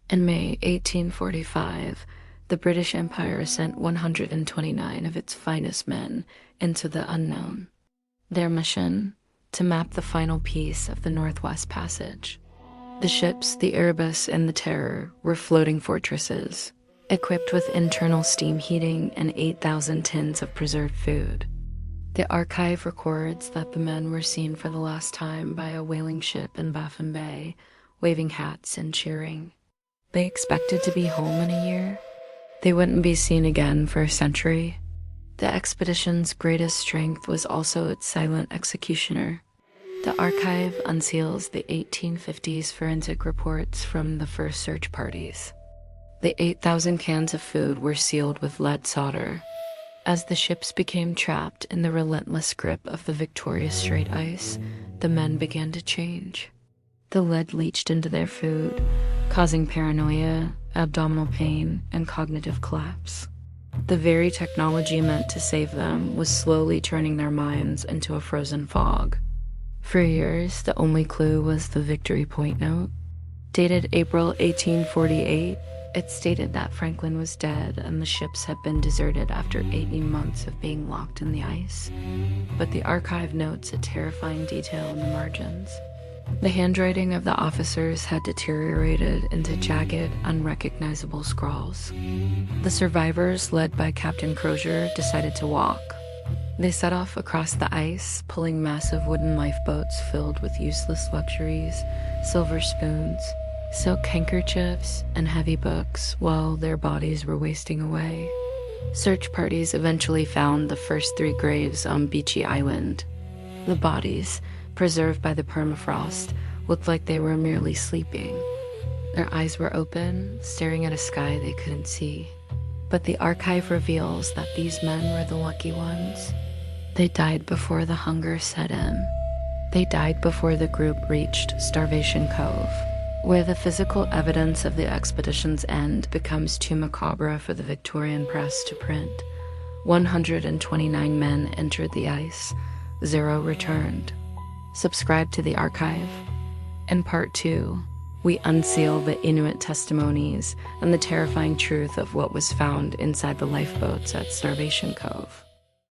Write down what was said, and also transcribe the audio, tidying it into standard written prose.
In May 1845, the British Empire sent 129 of its finest men into the unknown. Their mission? To map the final piece of the Northwest Passage. The ships, the Erebus and the Terror, were floating fortresses, equipped with internal steam heating and 8,000 tins of preserved food. The archive records that the men were seen for the last time by a whaling ship in Baffin Bay, waving hats and cheering. They expected to be home in a year. They wouldn't be seen again for a century. The expedition's greatest strength was also its silent executioner. The archive unseals the 1850s forensic reports from the first search parties. The 8,000 cans of food were sealed with lead solder. As the ships became trapped in the relentless grip of the Victorian Strait ice, the men began to change. The lead leached into their food, causing paranoia, abdominal pain, and cognitive collapse. The very technology meant to save them was slowly turning their minds into a frozen fog. For years, the only clue was the Victory Point note. Dated April 1848, it stated that Franklin was dead and the ships had been deserted after 18 months of being locked in the ice. But the archive notes a terrifying detail in the margins. The handwriting of the officers had deteriorated into jagged, unrecognizable scrawls. The survivors, led by Captain Crozier, decided to walk. They set off across the ice, pulling massive wooden lifeboats filled with useless luxuries, silver spoons, silk handkerchiefs, and heavy books, while their bodies were wasting away. Search parties eventually found the first 3 graves on Beechey Island. The bodies, preserved by the permafrost, looked like they were merely sleeping. Their eyes were open, staring at a sky they couldn't see. But the archive reveals that these men were the lucky ones. They died before the hunger set in. They died before the group reached Starvation Cove, where the physical evidence of the expedition's end becomes too macabre for the Victorian press to print. 129 men entered the ice, 0 returned. Subscribe to the archive. In Part 2, we unseal the Inuit testimonies and the terrifying truth of what was found inside the lifeboats at Starvation Cove.